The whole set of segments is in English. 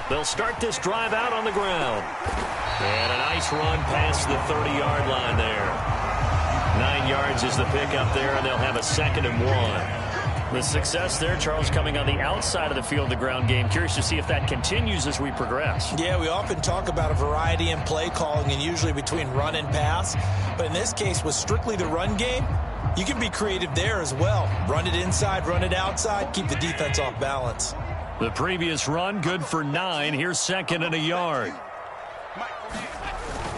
They'll start this drive out on the ground. And a nice run past the 30-yard line there. 9 yards is the pickup there, and they'll have a 2nd and 1. The success there, Charles, coming on the outside of the field, the ground game. Curious to see if that continues as we progress. Yeah, we often talk about a variety in play calling and usually between run and pass. But in this case, with strictly the run game, you can be creative there as well. Run it inside, run it outside, keep the defense off balance. The previous run, good for 9. Here's 2nd and a yard.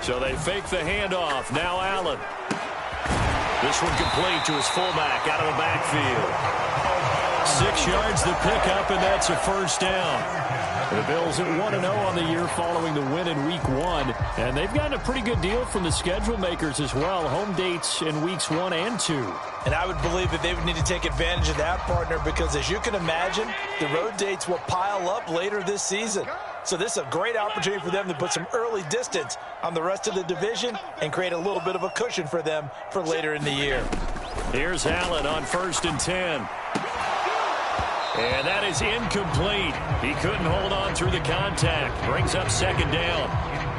So they fake the handoff. Now Allen. This one complete to his fullback out of the backfield. 6 yards the pickup, and that's a 1st down. The Bills at 1-0 on the year following the win in Week 1. And they've gotten a pretty good deal from the schedule makers as well. Home dates in Weeks 1 and 2. And I would believe that they would need to take advantage of that, partner, because as you can imagine, the road dates will pile up later this season. So this is a great opportunity for them to put some early distance on the rest of the division and create a little bit of a cushion for them for later in the year. Here's Allen on 1st and 10. And that is incomplete. He couldn't hold on through the contact. Brings up 2nd down.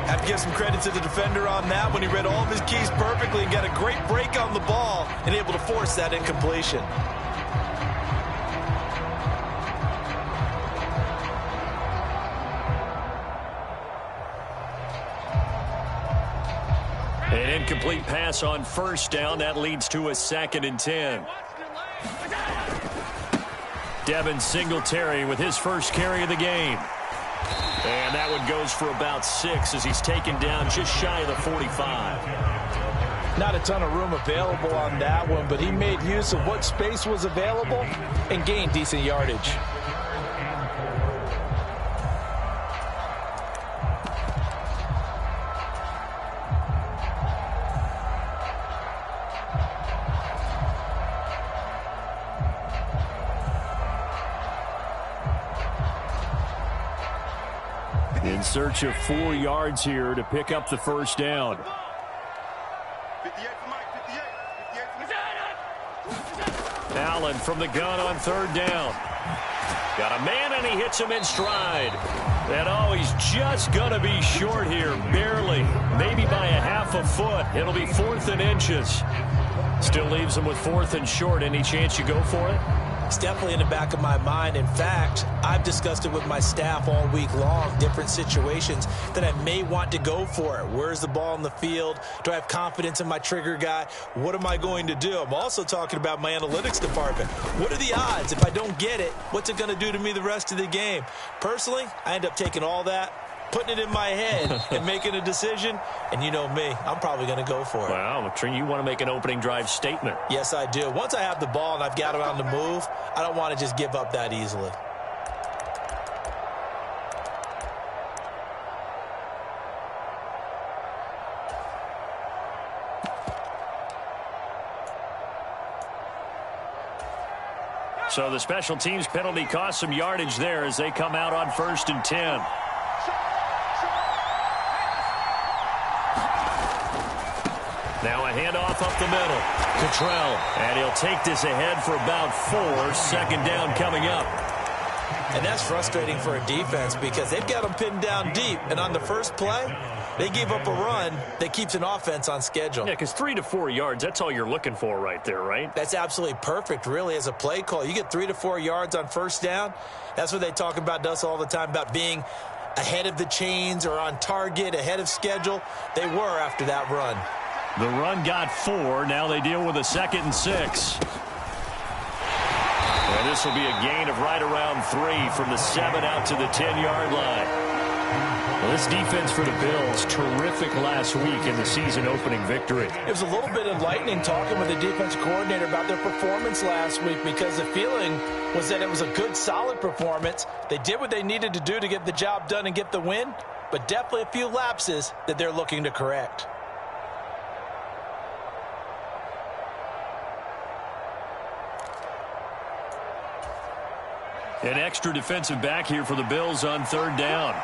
Have to give some credit to the defender on that when he read all of his keys perfectly and got a great break on the ball and able to force that incompletion. An incomplete pass on 1st down. That leads to a 2nd and 10. Devin Singletary with his first carry of the game. And that one goes for about 6 as he's taken down just shy of the 45. Not a ton of room available on that one, but he made use of what space was available and gained decent yardage. In search of 4 yards here to pick up the 1st down. Allen from the gun on 3rd down. Got a man, and he hits him in stride. And, he's just going to be short here, barely. Maybe by a half a foot. It'll be 4th and inches. Still leaves him with 4th and short. Any chance you go for it? It's definitely in the back of my mind. In fact, I've discussed it with my staff all week long, different situations that I may want to go for it. Where's the ball in the field? Do I have confidence in my trigger guy? What am I going to do? I'm also talking about my analytics department. What are the odds? If I don't get it, what's it going to do to me the rest of the game? Personally, I end up taking all that, putting it in my head and making a decision, and you know me, I'm probably going to go for it. Wow, you want to make an opening drive statement. Yes, I do. Once I have the ball and I've got it on the move, I don't want to just give up that easily. So the special teams penalty cost some yardage there as they come out on 1st and 10. Now a handoff up the middle. Cottrell, and he'll take this ahead for about 4. 2nd down coming up. And that's frustrating for a defense because they've got them pinned down deep. And on the first play, they gave up a run that keeps an offense on schedule. Yeah, because 3 to 4 yards, that's all you're looking for right there, right? That's absolutely perfect, really, as a play call. You get 3 to 4 yards on 1st down. That's what they talk about to us all the time, about being ahead of the chains or on target, ahead of schedule. They were after that run. The run got 4. Now they deal with a 2nd and 6. And this will be a gain of right around 3 from the 7 out to the 10-yard line. Well, this defense for the Bills, terrific last week in the season-opening victory. It was a little bit enlightening talking with the defensive coordinator about their performance last week because the feeling was that it was a good, solid performance. They did what they needed to do to get the job done and get the win, but definitely a few lapses that they're looking to correct. An extra defensive back here for the Bills on 3rd down.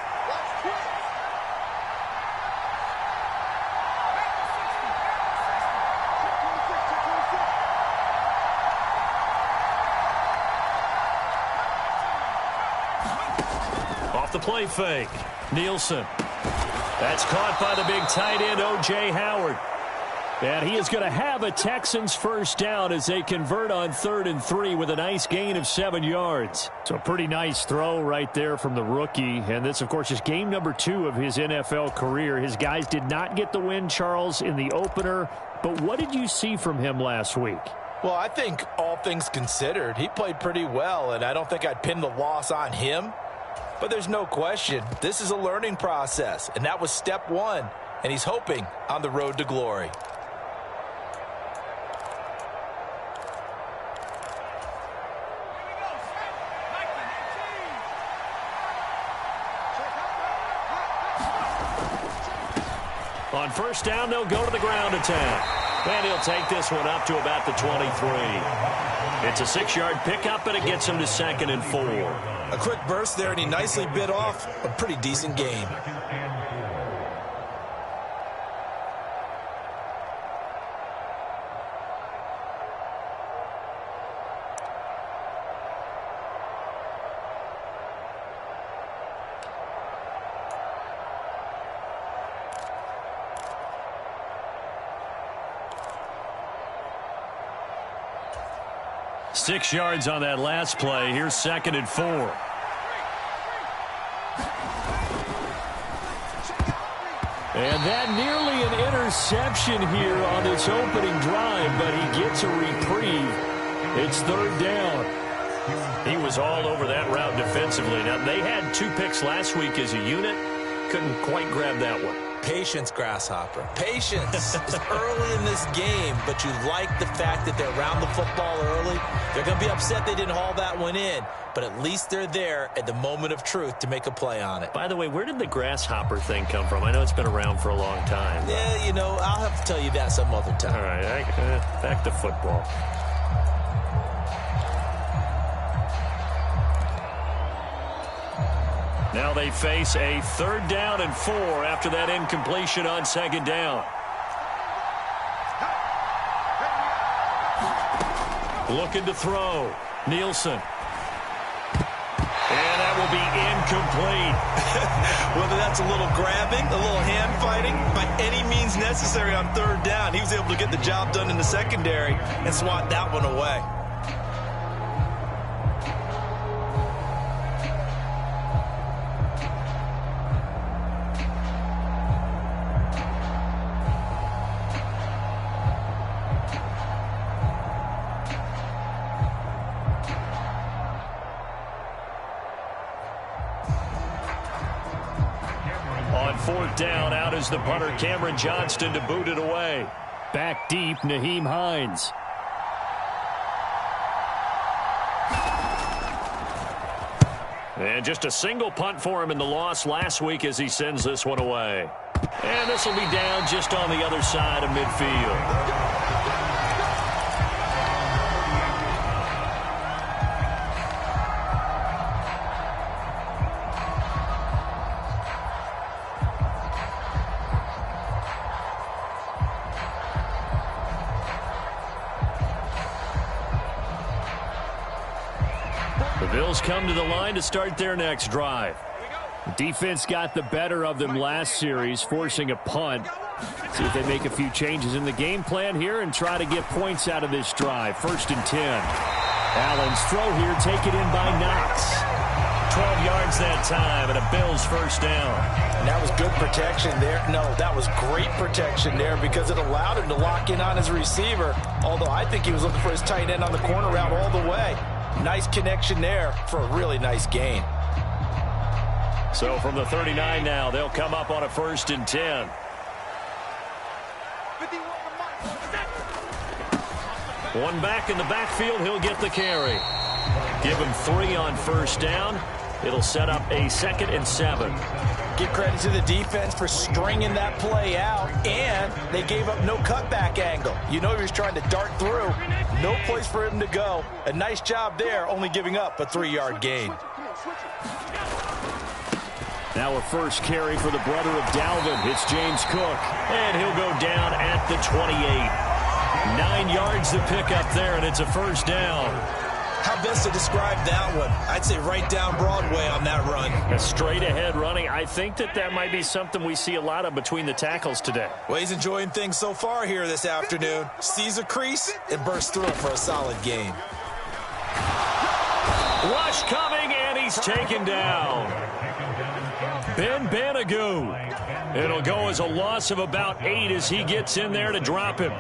the play fake. Nielsen. That's caught by the big tight end, O.J. Howard. And he is going to have a Texans first down as they convert on 3rd and 3 with a nice gain of 7 yards. So a pretty nice throw right there from the rookie. And this, of course, is game number 2 of his NFL career. His guys did not get the win, Charles, in the opener. But what did you see from him last week? Well, I think all things considered, he played pretty well, and I don't think I'd pin the loss on him. But there's no question, this is a learning process, and that was step 1, and he's hoping on the road to glory. On first down, they'll go to the ground attack. And he'll take this one up to about the 23. It's a 6-yard pickup, and it gets him to 2nd and 4. A quick burst there, and he nicely bit off a pretty decent game. Six yards on that last play. Here's 2nd and 4. And that nearly an interception here on this opening drive, but he gets a reprieve. It's 3rd down. He was all over that route defensively. Now, they had 2 picks last week as a unit. Couldn't quite grab that one. Patience, Grasshopper. Patience. It's early in this game, but you like the fact that they're around the football early. They're going to be upset they didn't haul that one in, but at least they're there at the moment of truth to make a play on it. By the way, where did the grasshopper thing come from? I know it's been around for a long time. Yeah, you know, I'll have to tell you that some other time. All right, back to football. Now they face a 3rd down and 4 after that incompletion on 2nd down. Looking to throw. Nielsen. And that will be incomplete. Whether that's a little grabbing, a little hand fighting, by any means necessary on 3rd down, he was able to get the job done in the secondary and swat that one away. On 4th down, out is the punter, Cameron Johnston, to boot it away. Back deep, Nyheim Hines. And just a single punt for him in the loss last week as he sends this one away. And this will be down just on the other side of midfield. The Bills come to the line to start their next drive. Defense got the better of them last series, forcing a punt. See if they make a few changes in the game plan here and try to get points out of this drive. 1st and 10. Allen's throw here, taken in by Knox. 12 yards that time, and a Bills first down. And that was good protection there. No, that was great protection there because it allowed him to lock in on his receiver, although I think he was looking for his tight end on the corner route all the way. Nice connection there for a really nice gain. So from the 39 now, they'll come up on a 1st and 10. One back in the backfield, he'll get the carry. Give him 3 on 1st down. It'll set up a 2nd and 7. Give credit to the defense for stringing that play out, and they gave up no cutback angle. You know he was trying to dart through. No place for him to go. A nice job there, only giving up a 3-yard gain. Now a first carry for the brother of Dalvin. It's James Cook. And he'll go down at the 28. 9 yards to pick up there, and it's a 1st down. How best to describe that one? I'd say right down Broadway on that run. A straight-ahead running. I think that might be something we see a lot of between the tackles today. Well, he's enjoying things so far here this afternoon. Sees a crease and bursts through it for a solid gain. Rush coming, and he's taken down. Ben Banagoo. It'll go as a loss of about 8 as he gets in there to drop him.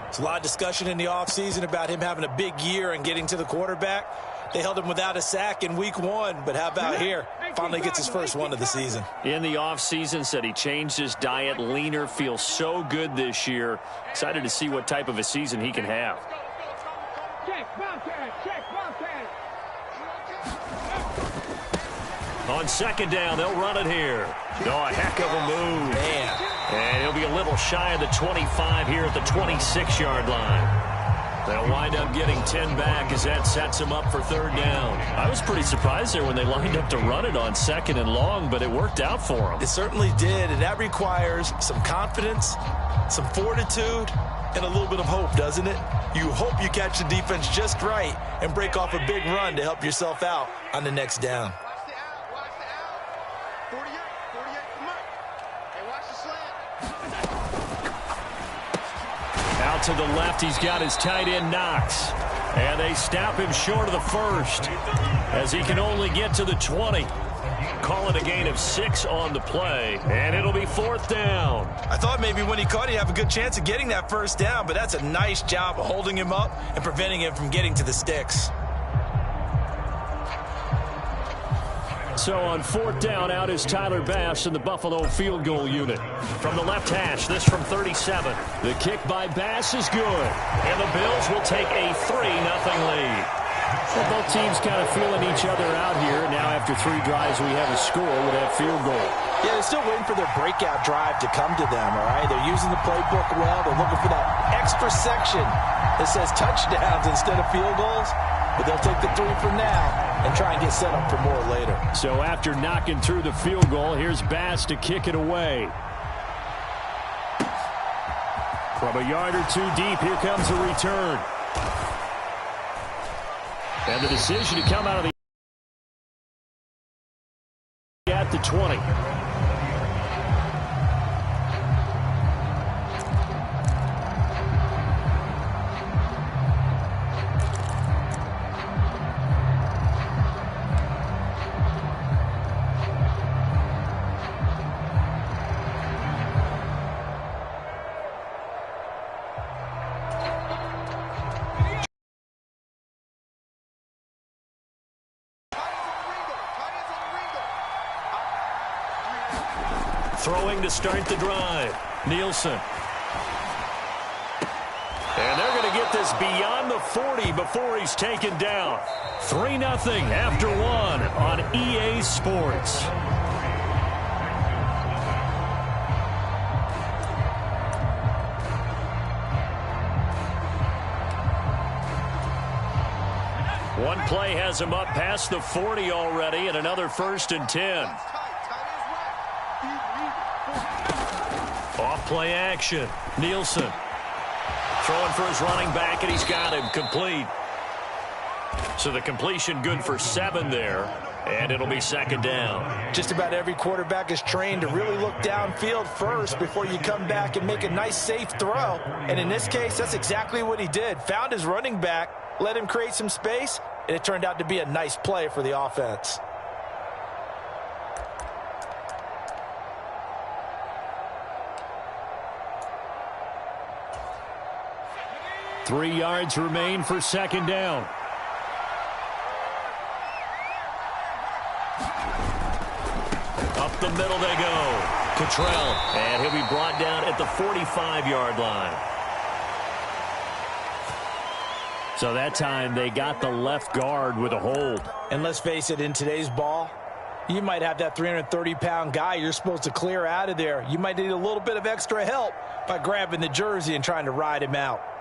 There's a lot of discussion in the offseason about him having a big year and getting to the quarterback. They held him without a sack in week 1, but how about here? Finally gets his first one of the season. In the offseason, said he changed his diet, leaner, feels so good this year. Excited to see what type of a season he can have. On second down, they'll run it here. Oh, a heck of a move. Man. And he'll be a little shy of the 25 here at the 26-yard line. They'll wind up getting 10 back as that sets him up for third down. I was pretty surprised there when they lined up to run it on second and long, but it worked out for him. It certainly did, and that requires some confidence, some fortitude, and a little bit of hope, doesn't it? You hope you catch the defense just right and break off a big run to help yourself out on the next down. Out to the left, he's got his tight end Knox. And they snap him short of the first as he can only get to the 20. Call it a gain of 6 on the play, and it'll be fourth down. I thought maybe when he caught, he'd have a good chance of getting that first down, but that's a nice job of holding him up and preventing him from getting to the sticks. So on fourth down, out is Tyler Bass in the Buffalo field goal unit. From the left hash, this from 37. The kick by Bass is good. And the Bills will take a 3-0 lead. Well, both teams kind of feeling each other out here. Now after 3 drives, we have a score with that field goal. Yeah, they're still waiting for their breakout drive to come to them, all right? They're using the playbook well. They're looking for that extra section that says touchdowns instead of field goals. But they'll take the 3 for now and try and get set up for more later. So after knocking through the field goal, here's Bass to kick it away. From a yard or 2 deep, here comes a return. And the decision to come out of the at the 20. Throwing to start the drive. Nielsen. And they're going to get this beyond the 40 before he's taken down. 3-0 after 1 on EA Sports. One play has him up past the 40 already, and another 1st and 10. Off play action. Nielsen throwing for his running back, and he's got him complete. So the completion good for 7 there, and it'll be 2nd down. Just about every quarterback is trained to really look downfield first before you come back and make a nice, safe throw. And in this case, that's exactly what he did. Found his running back, let him create some space, and it turned out to be a nice play for the offense. Three yards remain for 2nd down. Up the middle they go. Cottrell, and he'll be brought down at the 45-yard line. So that time they got the left guard with a hold. And let's face it, in today's ball, you might have that 330-pound guy you're supposed to clear out of there. You might need a little bit of extra help by grabbing the jersey and trying to ride him out.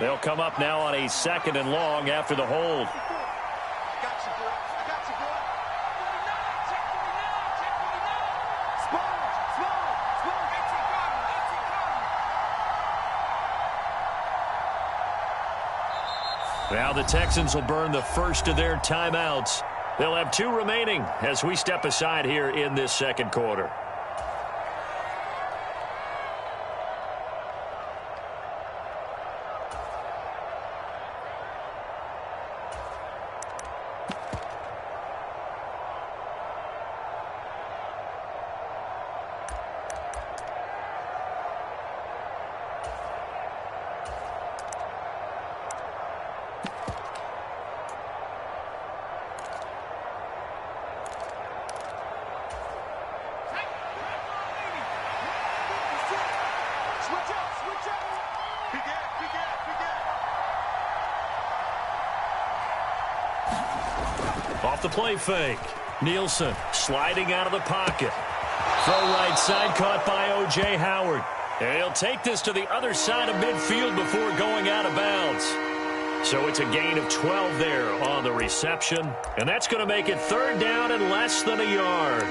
They'll come up now on a 2nd and long after the hold. Now the Texans will burn the first of their timeouts. They'll have 2 remaining as we step aside here in this 2nd quarter. Off the play fake. Nielsen sliding out of the pocket. Throw right side caught by O.J. Howard. And he'll take this to the other side of midfield before going out of bounds. So it's a gain of 12 there on the reception. And that's going to make it 3rd down and less than a yard.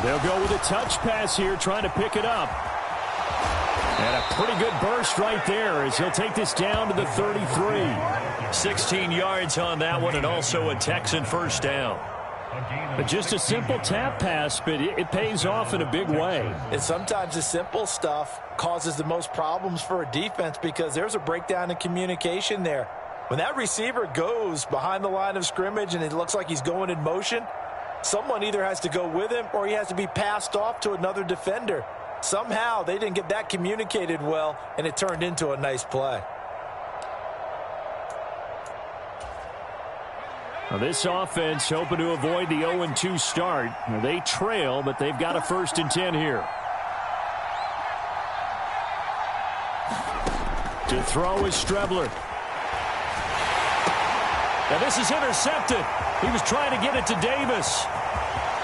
They'll go with a touch pass here, trying to pick it up. And a pretty good burst right there as he'll take this down to the 33. 16 yards on that one, and also a Texan first down. But just a simple tap pass, but it pays off in a big way. And sometimes the simple stuff causes the most problems for a defense because there's a breakdown in communication there. When that receiver goes behind the line of scrimmage and it looks like he's going in motion, someone either has to go with him or he has to be passed off to another defender. Somehow they didn't get that communicated well, and it turned into a nice play. Now this offense hoping to avoid the 0-2 start. Now they trail, but they've got a 1st and 10 here. To throw is Strebler. Now this is intercepted. He was trying to get it to Davis.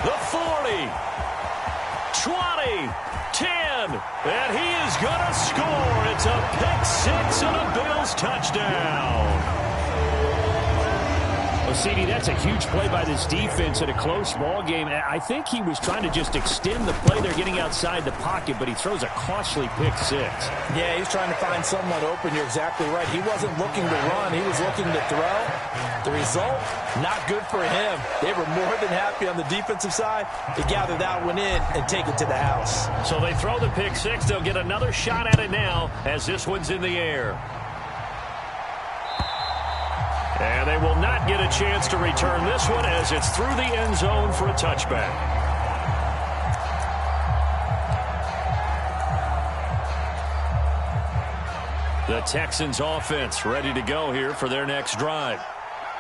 The 40, 20, 10, and he is going to score. It's a pick-6 and a Bills touchdown. Well, CD, that's a huge play by this defense in a close ball game. I think he was trying to just extend the play there, getting outside the pocket, but he throws a costly pick-6. Yeah, he's trying to find someone open. You're exactly right. He wasn't looking to run. He was looking to throw. The result, not good for him. They were more than happy on the defensive side to gather that one in and take it to the house. So they throw the pick-6. They'll get another shot at it now as this one's in the air. And they will not get a chance to return this one as it's through the end zone for a touchback. The Texans offense ready to go here for their next drive.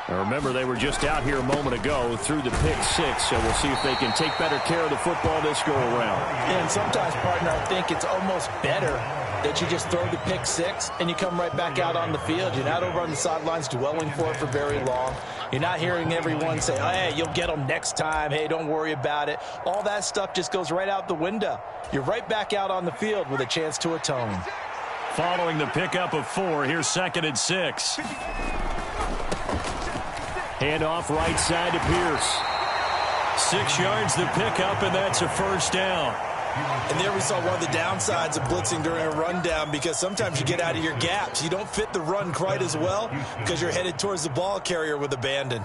Now remember, they were just out here a moment ago through the pick-6, so we'll see if they can take better care of the football this go-around. And sometimes, partner, I think it's almost better that you just throw the pick-6 and you come right back out on the field. You're not over on the sidelines dwelling for it for very long. You're not hearing everyone say, oh, hey, you'll get them next time. Hey, don't worry about it. All that stuff just goes right out the window. You're right back out on the field with a chance to atone. Following the pickup of 4, here's 2nd and 6. Handoff right side to Pierce. 6 yards the pickup, and that's a first down. And there we saw one of the downsides of blitzing during a rundown, because sometimes you get out of your gaps. You don't fit the run quite as well because you're headed towards the ball carrier with abandon.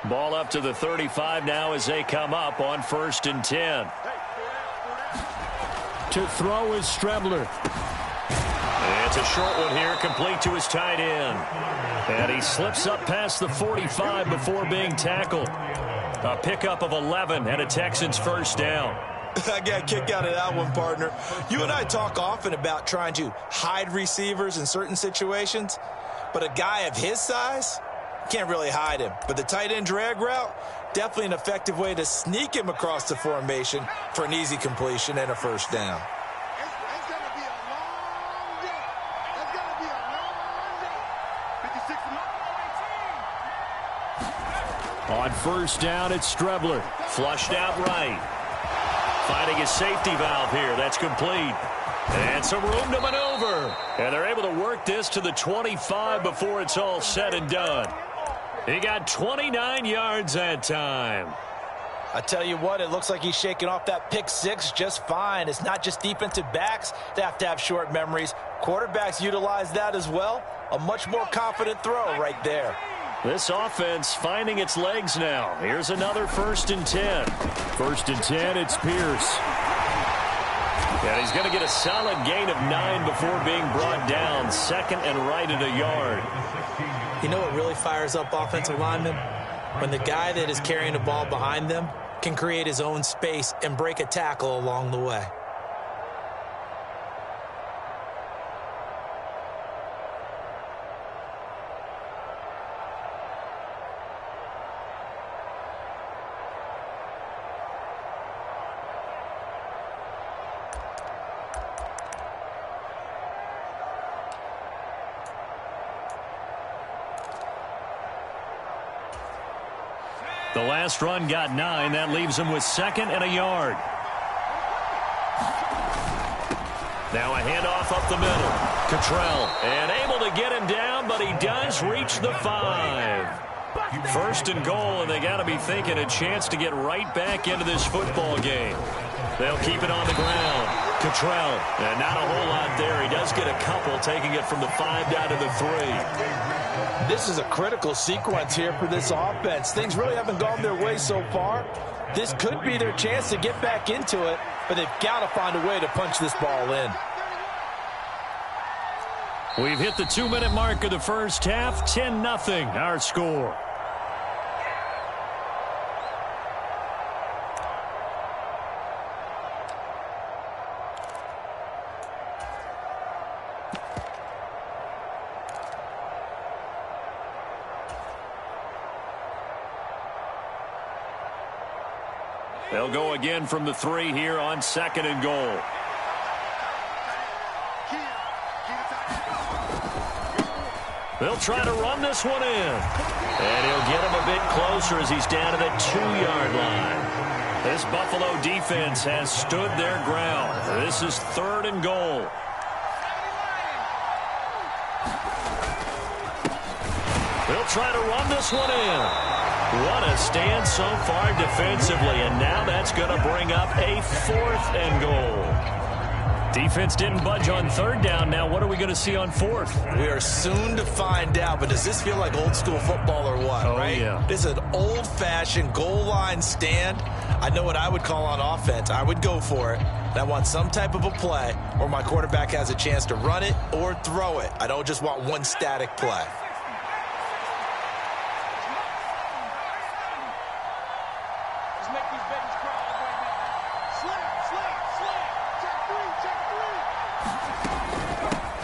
Ball up to the 35 now as they come up on 1st and 10. To throw is Strebler. It's a short one here, complete to his tight end. And he slips up past the 45 before being tackled. A pickup of 11 and a Texans first down. I got a kick out of that one, partner. You and I talk often about trying to hide receivers in certain situations, but a guy of his size can't really hide him. But the tight end drag route, definitely an effective way to sneak him across the formation for an easy completion and a first down. It's going to be a long day. It's going to be a long day. 56 On first down, it's Strebler. Flushed out right. Finding his safety valve here. That's complete. And some room to maneuver. And they're able to work this to the 25 before it's all said and done. He got 29 yards that time. I tell you what, it looks like he's shaking off that pick six just fine. It's not just defensive backs that have to have short memories. Quarterbacks utilize that as well. A much more confident throw right there. This offense finding its legs now. Here's another 1st and 10. 1st and 10, it's Pierce. And he's going to get a solid gain of 9 before being brought down. 2nd and right at a yard. You know what really fires up offensive linemen? When the guy that is carrying the ball behind them can create his own space and break a tackle along the way. The last run got 9. That leaves him with 2nd and a yard. Now a handoff up the middle. Cottrell, and able to get him down, but he does reach the 5. 1st and goal, and they got to be thinking a chance to get right back into this football game. They'll keep it on the ground. Cottrell, and not a whole lot there. He does get a couple, taking it from the 5 down to the 3. This is a critical sequence here for this offense. Things really haven't gone their way so far. This could be their chance to get back into it, but they've got to find a way to punch this ball in. We've hit the 2-minute mark of the first half. 10-0 our score. They'll go again from the 3 here on 2nd and goal. They'll try to run this one in. And he'll get him a bit closer as he's down to the 2-yard line. This Buffalo defense has stood their ground. This is 3rd and goal. They'll try to run this one in. What a stand so far defensively, and now that's going to bring up a 4th and goal. Defense didn't budge on 3rd down. Now what are we going to see on 4th? We are soon to find out, but does this feel like old school football or what, right? Yeah. This is an old-fashioned goal line stand. I know what I would call on offense. I would go for it. And I want some type of a play where my quarterback has a chance to run it or throw it. I don't just want one static play.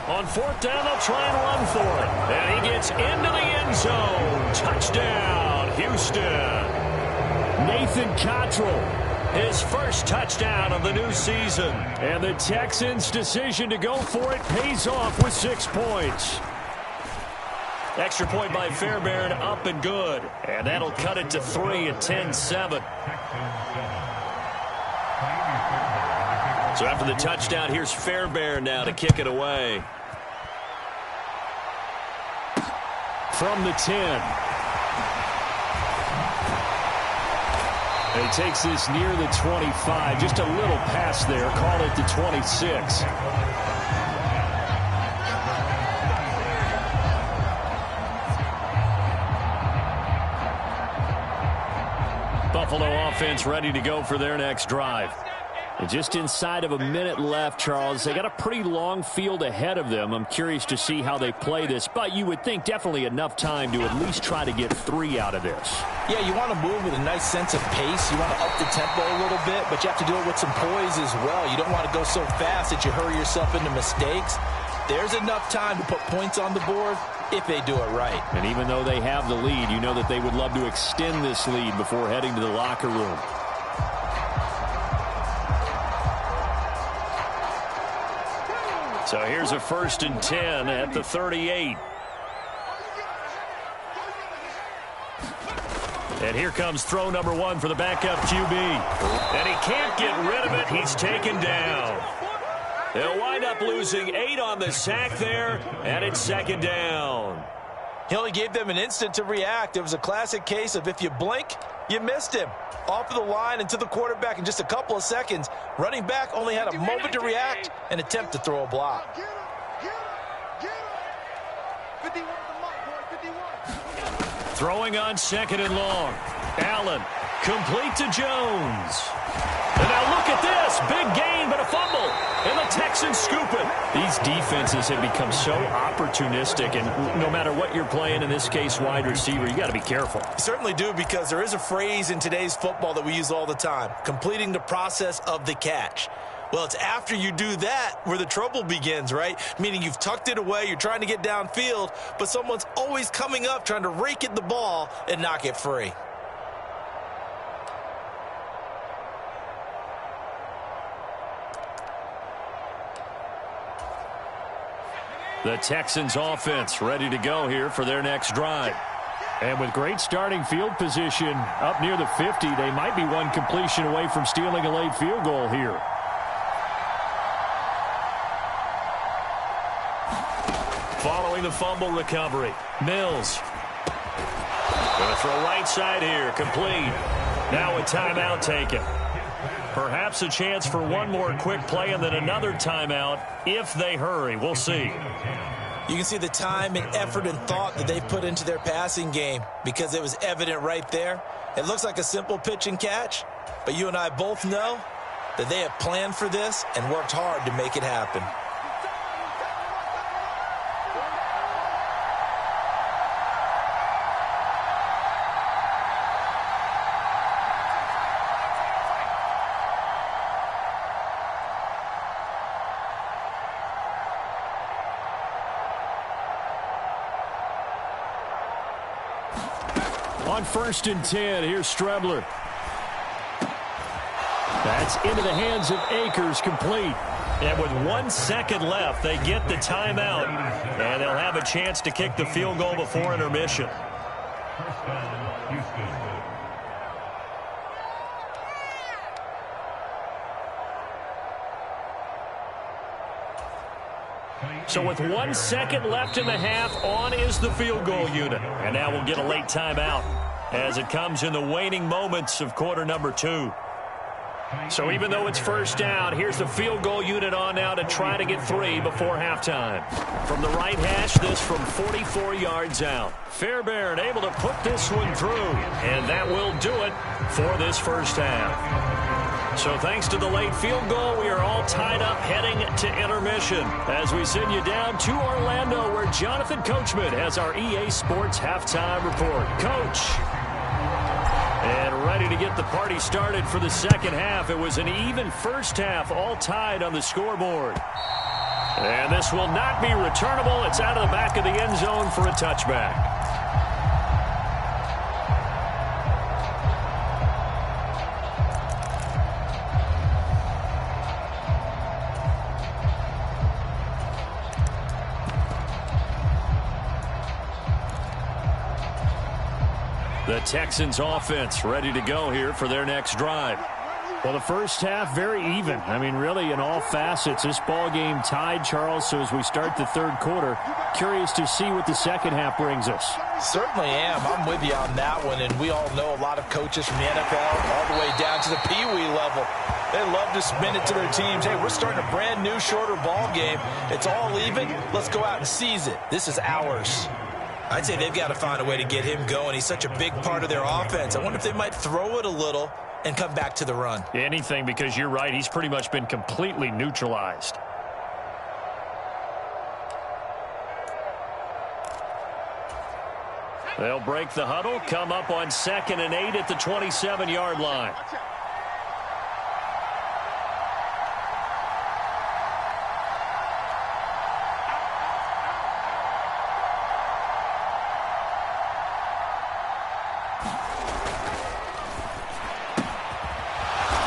On 4th down, they'll try and run for it. And he gets into the end zone. Touchdown, Houston. Nathan Cottrell, His first touchdown of the new season. and the Texans' decision to go for it pays off with 6 points. Extra point by Fairbairn, up and good. And that'll cut it to 3 at 10-7. So after the touchdown, here's Fairbairn now to kick it away. From the 10. And he takes this near the 25. Just a little pass there. Call it the 26. Buffalo offense ready to go for their next drive. Just inside of a minute left, Charles. They got a pretty long field ahead of them. I'm curious to see how they play this, but you would think definitely enough time to at least try to get 3 out of this. Yeah, you want to move with a nice sense of pace. You want to up the tempo a little bit, but you have to do it with some poise as well. You don't want to go so fast that you hurry yourself into mistakes. There's enough time to put points on the board if they do it right. And even though they have the lead, you know that they would love to extend this lead before heading to the locker room. So here's a 1st and 10 at the 38. And here comes throw number 1 for the backup QB. And he can't get rid of it. He's taken down. They'll wind up losing 8 on the sack there, and it's 2nd down. He only gave them an instant to react. It was a classic case of if you blink, you missed him. Off of the line and to the quarterback in just a couple of seconds. Running back only had a moment to react and attempt to throw a block. Get him. 51 the mark, boy, 51. Throwing on 2nd and long. Allen, complete to Jones. And now look at this. Big gain, but a fumble. And the Texans scoop it. These defenses have become so opportunistic, and no matter what you're playing, in this case wide receiver, you got to be careful. You certainly do, because there is a phrase in today's football that we use all the time, completing the process of the catch. Well, it's after you do that where the trouble begins, right? Meaning you've tucked it away, you're trying to get downfield, but someone's always coming up trying to rake at the ball and knock it free. The Texans offense ready to go here for their next drive. And with great starting field position up near the 50, they might be one completion away from stealing a late field goal here. Following the fumble recovery, Mills. Going to throw right side here, complete. Now a timeout taken. Perhaps a chance for one more quick play and then another timeout if they hurry. We'll see. You can see the time and effort and thought that they put into their passing game because it was evident right there. It looks like a simple pitch and catch, but you and I both know that they have planned for this and worked hard to make it happen. On 1st and 10, here's Strebler. That's into the hands of Akers, complete. And with 1 second left, they get the timeout, and they'll have a chance to kick the field goal before intermission. So with 1 second left in the half, on is the field goal unit. And now we'll get a late timeout as it comes in the waning moments of quarter number 2. So even though it's 1st down, here's the field goal unit on now to try to get 3 before halftime. From the right hash, this from 44 yards out. Fairbairn able to put this one through, and that will do it for this 1st half. So thanks to the late field goal, we are all tied up heading to intermission as we send you down to Orlando, where Jonathan Coachman has our EA Sports halftime report. Coach. And ready to get the party started for the 2nd half. It was an even 1st half, all tied on the scoreboard. And this will not be returnable. It's out of the back of the end zone for a touchback. The Texans offense ready to go here for their next drive. Well, the 1st half, very even. I mean, really, in all facets, this ball game tied, Charles. So as we start the 3rd quarter, curious to see what the 2nd half brings us. Certainly am. I'm with you on that one. And we all know a lot of coaches from the NFL all the way down to the Pee-wee level. They love to spin it to their teams. Hey, we're starting a brand new, shorter ball game. It's all even. Let's go out and seize it. This is ours. I'd say they've got to find a way to get him going. He's such a big part of their offense. I wonder if they might throw it a little and come back to the run. Anything, because you're right. He's pretty much been completely neutralized. They'll break the huddle, come up on 2nd and 8 at the 27-yard line.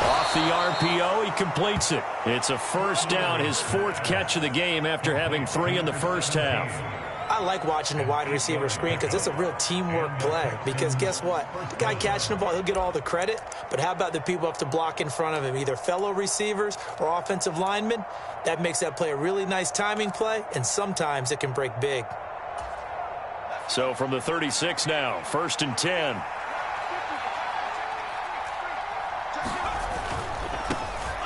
Off the RPO, he completes it. It's a first down, his 4th catch of the game after having 3 in the first half. I like watching the wide receiver screen because it's a real teamwork play. Because guess what? The guy catching the ball, he'll get all the credit. But how about the people up to block in front of him, either fellow receivers or offensive linemen? That makes that play a really nice timing play, and sometimes it can break big. So from the 36 now, 1st and 10.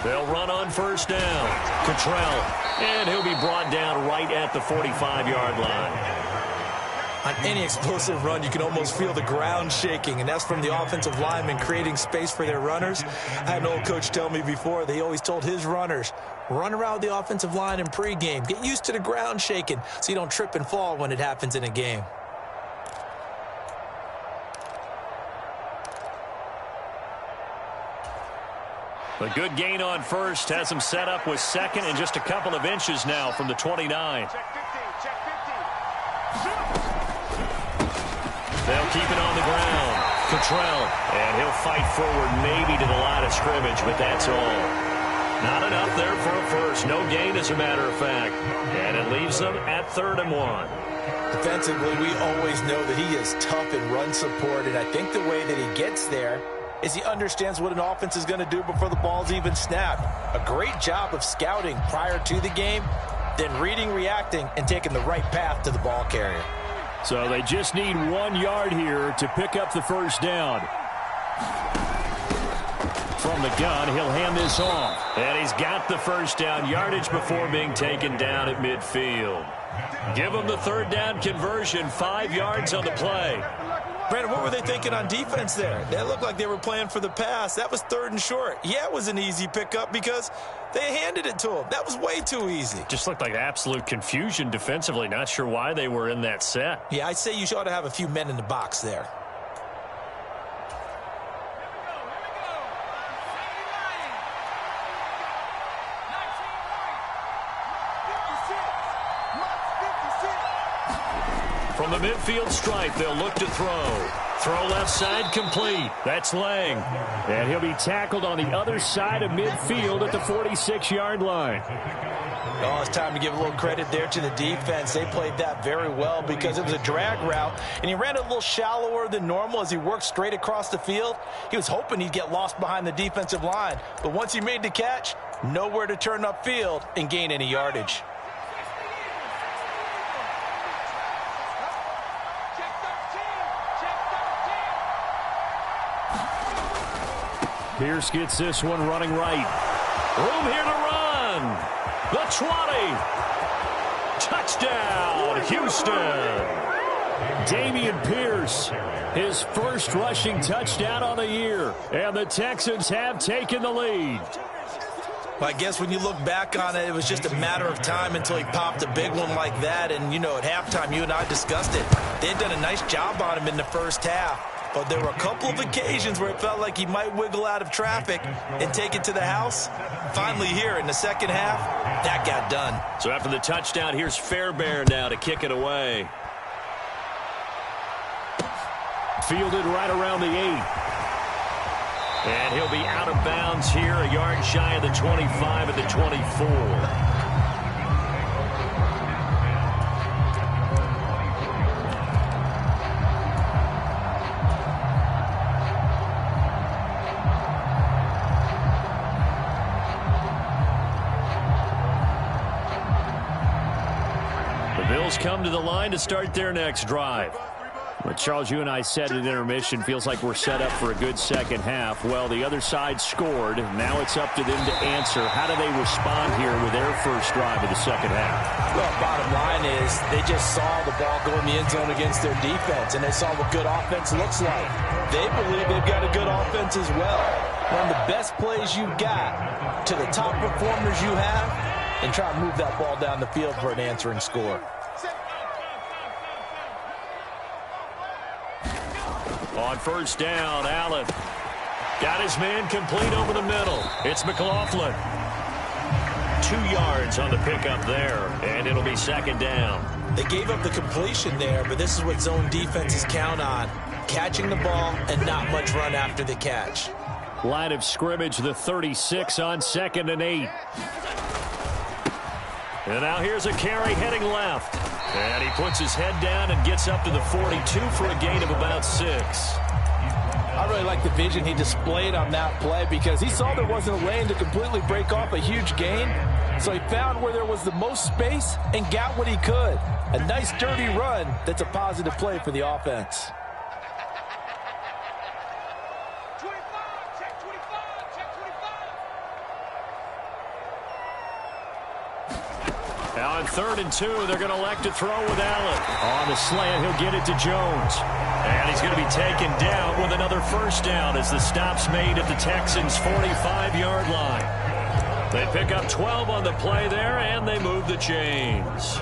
They'll run on first down. Cottrell. And he'll be brought down right at the 45-yard line. On any explosive run, you can almost feel the ground shaking, and that's from the offensive linemen creating space for their runners. I had an old coach tell me before, they always told his runners, run around the offensive line in pregame. Get used to the ground shaking so you don't trip and fall when it happens in a game. A good gain on first has him set up with 2nd and just a couple of inches now from the 29. They'll keep it on the ground. Cottrell, and he'll fight forward maybe to the line of scrimmage, but that's all. Not enough there for a first. No gain, as a matter of fact. And it leaves them at 3rd and 1. Defensively, we always know that he is tough in run support, and I think the way that he gets there is he understands what an offense is going to do before the ball's even snapped. A great job of scouting prior to the game, then reading, reacting, and taking the right path to the ball carrier. So they just need 1 yard here to pick up the first down. From the gun, he'll hand this off. And he's got the first down yardage before being taken down at midfield. Give him the 3rd down conversion, 5 yards on the play. Brandon, what were they thinking on defense there? They looked like they were playing for the pass. That was 3rd and short. Yeah, it was an easy pickup because they handed it to him. That was way too easy. Just looked like absolute confusion defensively. Not sure why they were in that set. Yeah, I'd say you ought to have a few men in the box there. From the midfield stripe, they'll look to throw. Throw left side complete. That's Lang. And he'll be tackled on the other side of midfield at the 46-yard line. Oh, it's time to give a little credit there to the defense. They played that very well because it was a drag route, and he ran a little shallower than normal as he worked straight across the field. He was hoping he'd get lost behind the defensive line, but once he made the catch, nowhere to turn upfield and gain any yardage. Pierce gets this one running right. Room here to run. The 20. Touchdown, Houston. Dameon Pierce, his first rushing touchdown on the year. And the Texans have taken the lead. Well, I guess when you look back on it, it was just a matter of time until he popped a big one like that. And, you know, at halftime, you and I discussed it. They had done a nice job on him in the first half. But there were a couple of occasions where it felt like he might wiggle out of traffic and take it to the house. Finally here in the second half, that got done. So after the touchdown, here's Fairbairn now to kick it away. Fielded right around the 8. And he'll be out of bounds here, a yard shy of the 25 at the 24. Bills come to the line to start their next drive. But Charles, you and I said at intermission, feels like we're set up for a good second half. Well, the other side scored. Now it's up to them to answer. How do they respond here with their first drive of the second half? Well, bottom line is they just saw the ball go in the end zone against their defense, and they saw what good offense looks like. They believe they've got a good offense as well. run the best plays you've got to the top performers you have, and try to move that ball down the field for an answering score. On first down, Allen got his man complete over the middle. It's McLaughlin. 2 yards on the pickup there, and it'll be second down. They gave up the completion there, but this is what zone defenses count on. Catching the ball and not much run after the catch. Line of scrimmage, the 36 on 2nd and 8. And now here's a carry heading left. And he puts his head down and gets up to the 42 for a gain of about 6. I really like the vision he displayed on that play because he saw there wasn't a lane to completely break off a huge gain. So he found where there was the most space and got what he could. A nice dirty run that's a positive play for the offense. Now on 3rd and 2, they're going to elect to throw with Allen. On the slant, he'll get it to Jones. And he's going to be taken down with another first down as the stop's made at the Texans' 45-yard line. They pick up 12 on the play there, and they move the chains.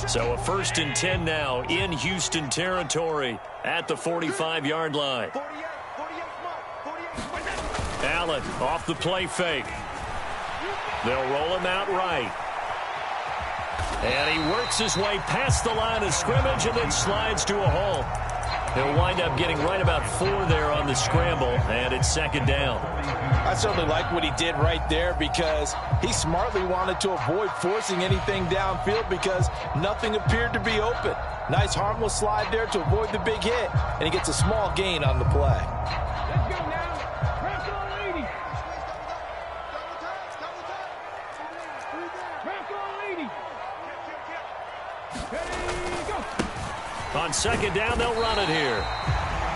So a 1st and 10 now in Houston territory at the 45-yard line. Allen off the play fake. They'll roll him out right. And he works his way past the line of scrimmage and then slides to a halt. He'll wind up getting right about 4 there on the scramble, and it's second down. I certainly like what he did right there because he smartly wanted to avoid forcing anything downfield because nothing appeared to be open. Nice harmless slide there to avoid the big hit, and he gets a small gain on the play. Let's go now. Press on 80. Press on 80. On second down, they'll run it here.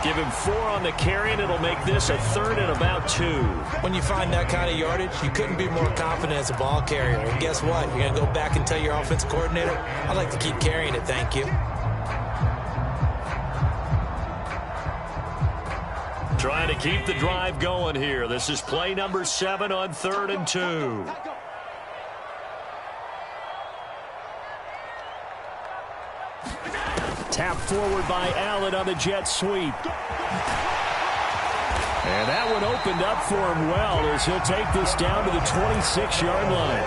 Give him 4 on the carry, and it'll make this a 3rd and about 2. When you find that kind of yardage, you couldn't be more confident as a ball carrier. And guess what? You're going to go back and tell your offensive coordinator, I'd like to keep carrying it, thank you. Trying to keep the drive going here. This is play number 7 on 3rd and 2. Tap forward by Allen on the jet sweep. And that one opened up for him well as he'll take this down to the 26-yard line.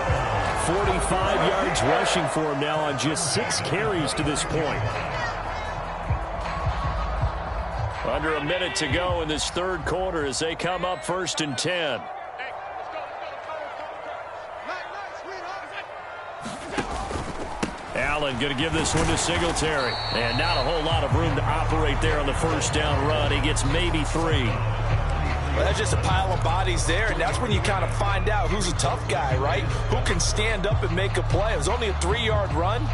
45 yards rushing for him now on just 6 carries to this point. Under a minute to go in this 3rd quarter as they come up 1st and 10. Allen going to give this one to Singletary. And not a whole lot of room to operate there on the first down run. He gets maybe 3. Well, that's just a pile of bodies there, and that's when you kind of find out who's a tough guy, right? Who can stand up and make a play. It was only a 3-yard run,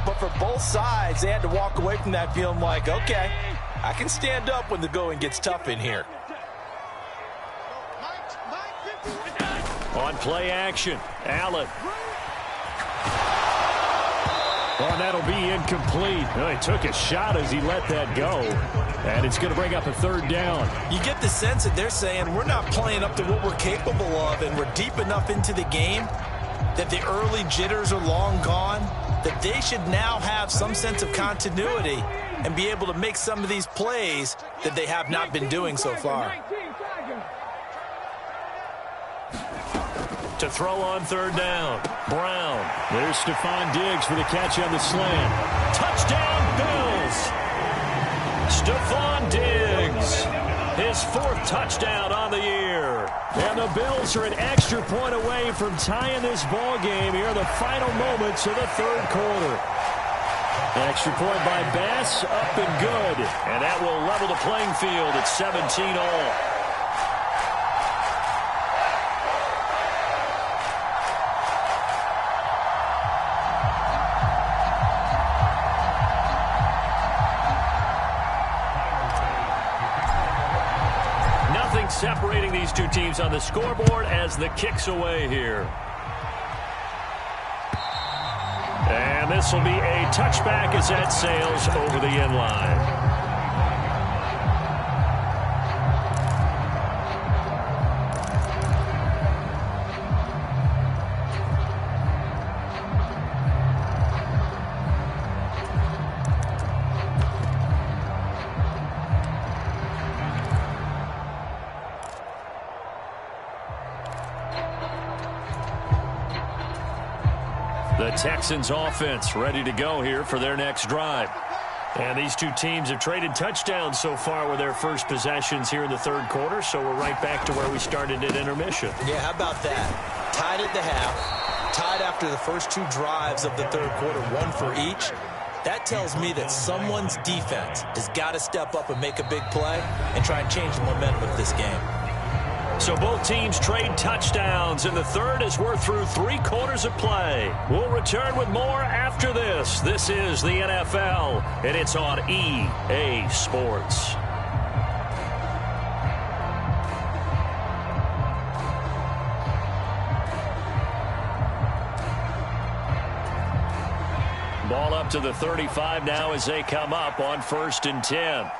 but for both sides, they had to walk away from that feeling like, okay, I can stand up when the going gets tough in here. On play action, Allen. Well, that'll be incomplete. Well, he took a shot as he let that go. And it's going to bring up a 3rd down. You get the sense that they're saying we're not playing up to what we're capable of, and we're deep enough into the game that the early jitters are long gone, that they should now have some sense of continuity and be able to make some of these plays that they have not been doing so far. To throw on 3rd down, Brown. There's Stephon Diggs for the catch on the slant. Touchdown, Bills. Stephon Diggs. His 4th touchdown on the year. And the Bills are an extra point away from tying this ball game here in the final moments of the 3rd quarter. Extra point by Bass, up and good. And that will level the playing field at 17 all. Separating these two teams on the scoreboard as the kick's away here. And this will be a touchback as that sails over the end line. The Texans offense ready to go here for their next drive. And these two teams have traded touchdowns so far with their first possessions here in the third quarter, so we're right back to where we started at intermission. Yeah, how about that? Tied at the half, tied after the first two drives of the third quarter, one for each. That tells me that someone's defense has got to step up and make a big play and try and change the momentum of this game. So both teams trade touchdowns in the third as we're through 3 quarters of play. We'll return with more after this. This is the NFL, and it's on EA Sports. Ball up to the 35 now as they come up on 1st and 10.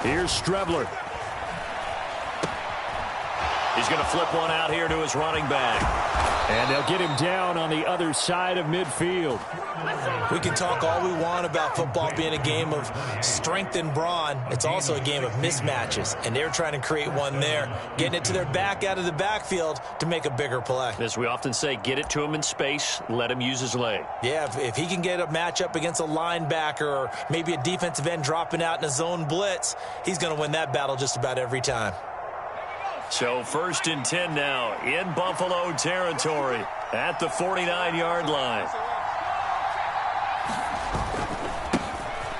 Here's Strebler. He's going to flip one out here to his running back. And they'll get him down on the other side of midfield. We can talk all we want about football being a game of strength and brawn. It's also a game of mismatches, and they're trying to create one there, getting it to their back out of the backfield to make a bigger play. As we often say, get it to him in space, let him use his leg. Yeah, if he can get a matchup against a linebacker or maybe a defensive end dropping out in a zone blitz, he's going to win that battle just about every time. So 1st and 10 now in Buffalo territory at the 49-yard line.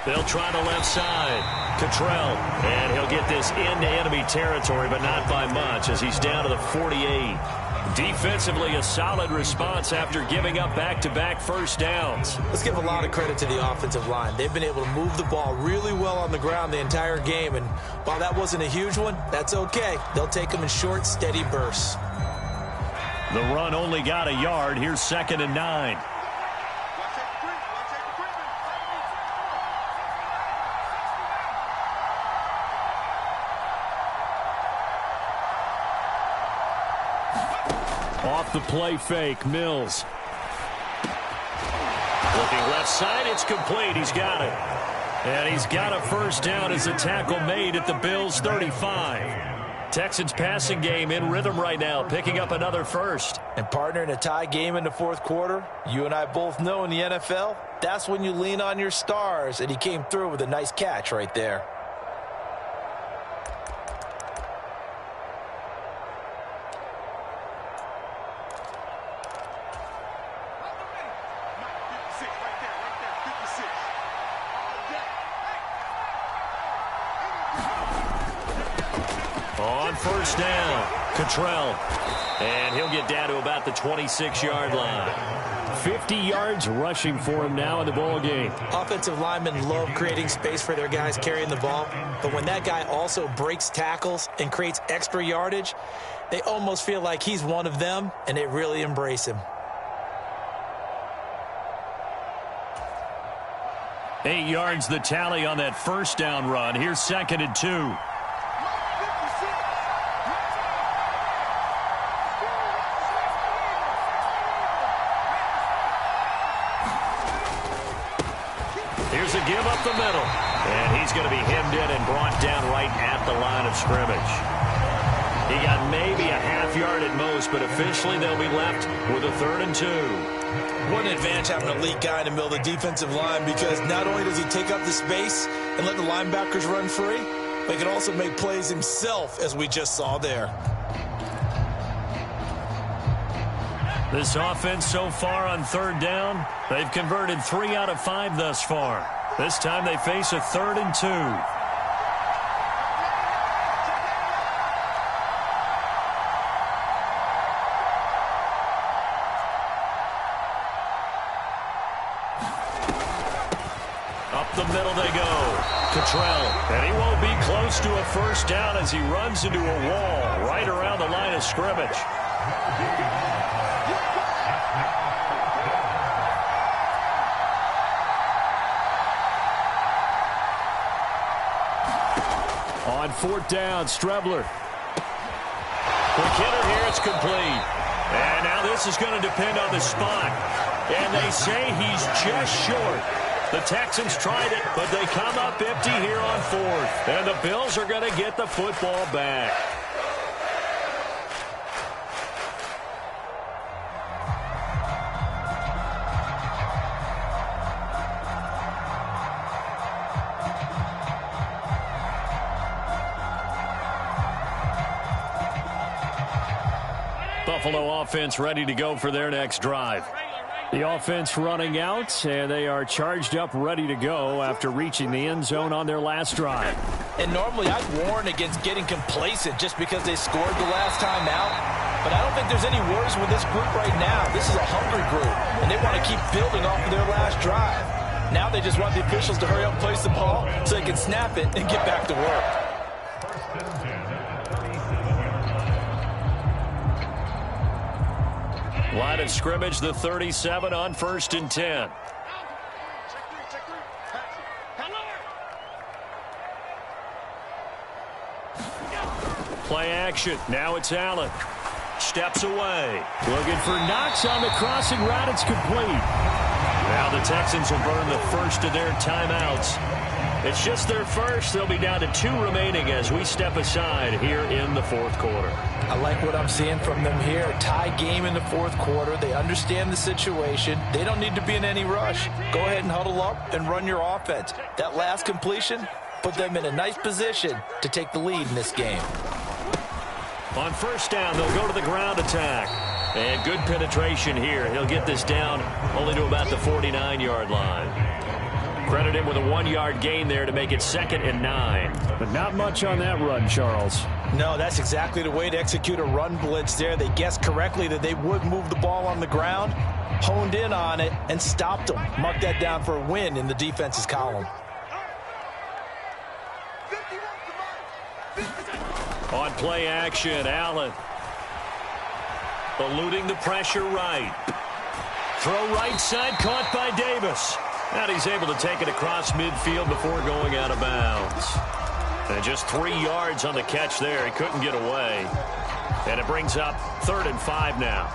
They'll try the left side. Cottrell, and he'll get this into enemy territory, but not by much as he's down to the 48. Defensively, a solid response after giving up back-to-back first downs. Let's give a lot of credit to the offensive line. They've been able to move the ball really well on the ground the entire game, and while that wasn't a huge one, that's okay. They'll take them in short, steady bursts. The run only got a yard. Here's 2nd and 9. Off the play fake, Mills. Looking left side, it's complete. He's got it. And he's got a first down as a tackle made at the Bills' 35. Texans passing game in rhythm right now, picking up another first. And partner, in a tie game in the fourth quarter, you and I both know in the NFL, that's when you lean on your stars, and he came through with a nice catch right there. On first down, Cottrell. And he'll get down to about the 26-yard line. 50 yards rushing for him now in the ball game. Offensive linemen love creating space for their guys carrying the ball, but when that guy also breaks tackles and creates extra yardage, they almost feel like he's one of them, and they really embrace him. 8 yards the tally on that first down run. Here's 2nd and 2. Here's a give up the middle. And he's going to be hemmed in and brought down right at the line of scrimmage. He got maybe a half yard at most, but officially they'll be left with a 3rd and 2. What an advantage having an elite guy in the middle of the defensive line, because not only does he take up the space and let the linebackers run free, but he can also make plays himself, as we just saw there. This offense so far on 3rd down, they've converted 3 out of 5 thus far. This time they face a 3rd and 2. Up the middle they go. Cottrell, and he won't be close close to a first down as he runs into a wall right around the line of scrimmage. On fourth down, Strebler. Quick hitter here, it's complete. And now this is going to depend on the spot. And they say he's just short. The Texans tried it, but they come up empty here on fourth. And the Bills are going to get the football back. Buffalo offense ready to go for their next drive. The offense running out, and they are charged up, ready to go after reaching the end zone on their last drive. And normally I'd warn against getting complacent just because they scored the last time out. But I don't think there's any worries with this group right now. This is a hungry group, and they want to keep building off of their last drive. Now they just want the officials to hurry up and place the ball so they can snap it and get back to work. Line of scrimmage, the 37 on 1st and 10. Play action. Now it's Allen. Steps away. Looking for Knox on the crossing route. It's complete. Now the Texans will burn the first of their timeouts. It's just their first. They'll be down to 2 remaining as we step aside here in the fourth quarter. I like what I'm seeing from them here. A tie game in the fourth quarter. They understand the situation. They don't need to be in any rush. Go ahead and huddle up and run your offense. That last completion put them in a nice position to take the lead in this game. On first down, they'll go to the ground attack. And good penetration here. He'll get this down only to about the 49-yard line. Credit him with a 1-yard gain there to make it 2nd and 9. But not much on that run, Charles. No, that's exactly the way to execute a run blitz there. They guessed correctly that they would move the ball on the ground, honed in on it, and stopped them. Mark that down for a win in the defense's column. On play action, Allen. Eluding the pressure right. Throw right side, caught by Davis. And he's able to take it across midfield before going out of bounds. And just 3 yards on the catch there. He couldn't get away. And it brings up 3rd and 5 now.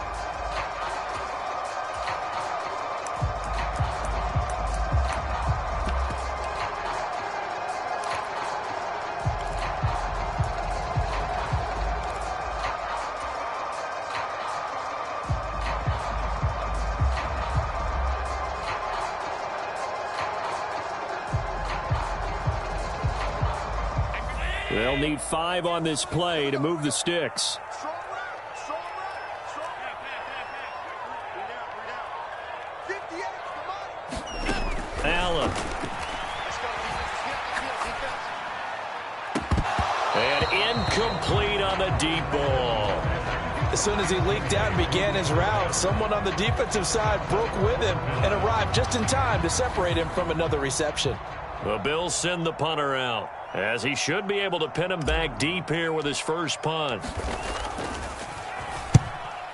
They'll need 5 on this play to move the sticks. Allen. And incomplete on the deep ball. As soon as he leaked out and began his route, someone on the defensive side broke with him and arrived just in time to separate him from another reception. The Bills send the punter out, as he should be able to pin him back deep here with his first punt.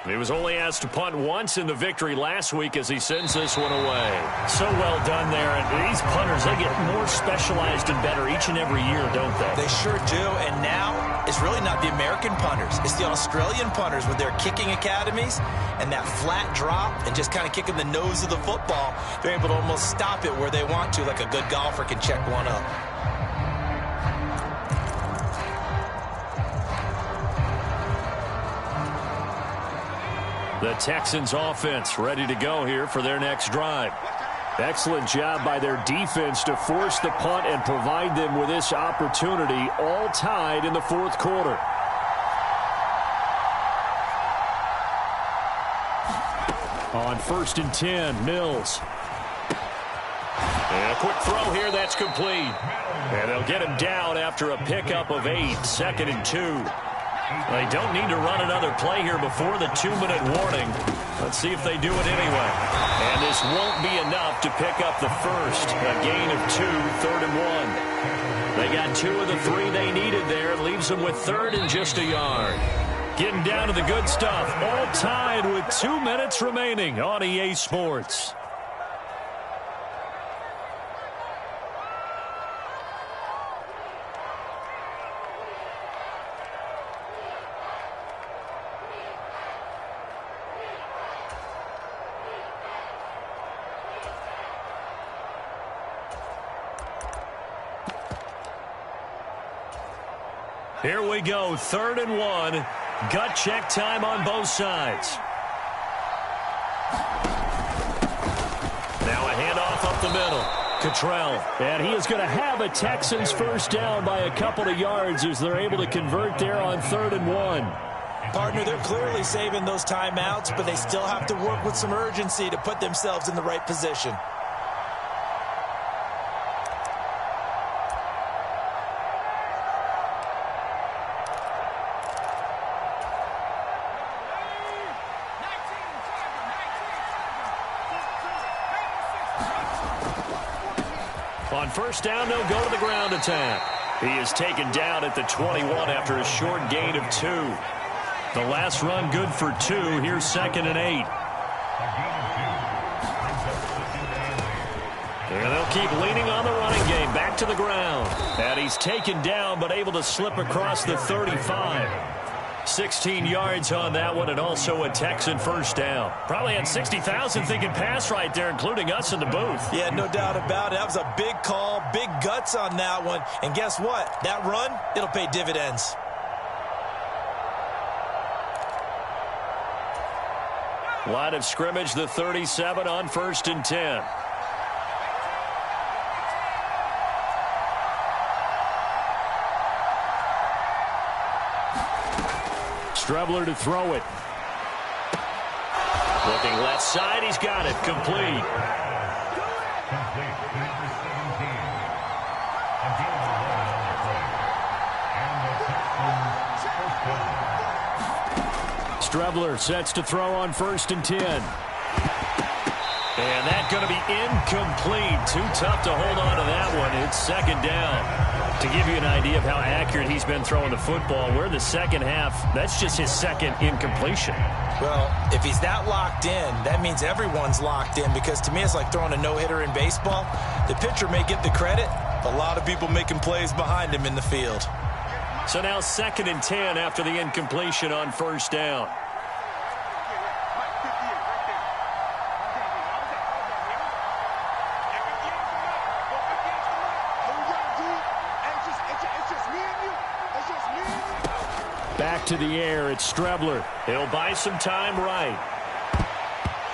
He was only asked to punt once in the victory last week as he sends this one away. So well done there. And these punters, they get more specialized and better each and every year, don't they? They sure do. And now it's really not the American punters. It's the Australian punters with their kicking academies and that flat drop and just kind of kicking the nose of the football. They're able to almost stop it where they want to, like a good golfer can check one up. The Texans offense ready to go here for their next drive. Excellent job by their defense to force the punt and provide them with this opportunity, all tied in the fourth quarter. On 1st and 10, Mills. And a quick throw here, that's complete. And they'll get him down after a pickup of 8, 2nd and 2. They don't need to run another play here before the 2-minute warning. Let's see if they do it anyway. And this won't be enough to pick up the first. A gain of 2, 3rd and 1. They got 2 of the 3 they needed there. It leaves them with 3rd and just a yard. Getting down to the good stuff. All tied with 2 minutes remaining on EA Sports. Here we go, 3rd and 1. Gut check time on both sides. Now a handoff up the middle. Cottrell. And he is going to have a Texans first down by a couple of yards as they're able to convert there on 3rd and 1. Partner, they're clearly saving those timeouts, but they still have to work with some urgency to put themselves in the right position. On first down, they'll go to the ground attack. He is taken down at the 21 after a short gain of 2. The last run good for 2. Here's 2nd and 8. And they'll keep leaning on the running game. Back to the ground. And he's taken down but able to slip across the 35. 16 yards on that one, and also a Texan first down. Probably had 60,000 thinking pass right there, including us in the booth. Yeah, no doubt about it. That was a big call, big guts on that one. And guess what? That run, it'll pay dividends. Line of scrimmage, the 37 on 1st and 10. Strebler to throw it. Looking left side, he's got it. Complete. Strebler sets to throw on 1st and 10. And that's going to be incomplete. Too tough to hold on to that one. It's 2nd down. To give you an idea of how accurate he's been throwing the football, we're in the second half. That's just his 2nd incompletion. Well, if he's that locked in, that means everyone's locked in, because to me it's like throwing a no-hitter in baseball. The pitcher may get the credit, but a lot of people making plays behind him in the field. So now 2nd and 10 after the incompletion on 1st down. Back to the air, it's Strebler. He'll buy some time right.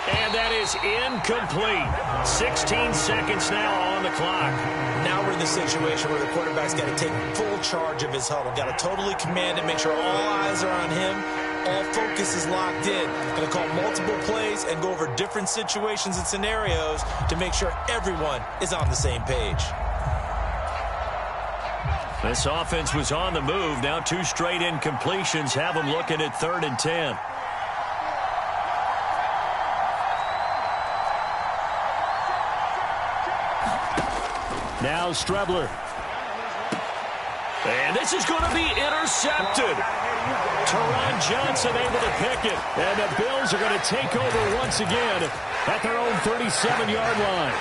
And that is incomplete. 16 seconds now on the clock. Now we're in the situation where the quarterback's got to take full charge of his huddle. Got to totally command it, make sure all eyes are on him. All focus is locked in. Going to call multiple plays and go over different situations and scenarios to make sure everyone is on the same page. This offense was on the move. Now 2 straight incompletions have them looking at 3rd and 10. Now Strebler. And this is going to be intercepted. Teron Johnson able to pick it. And the Bills are going to take over once again at their own 37-yard line.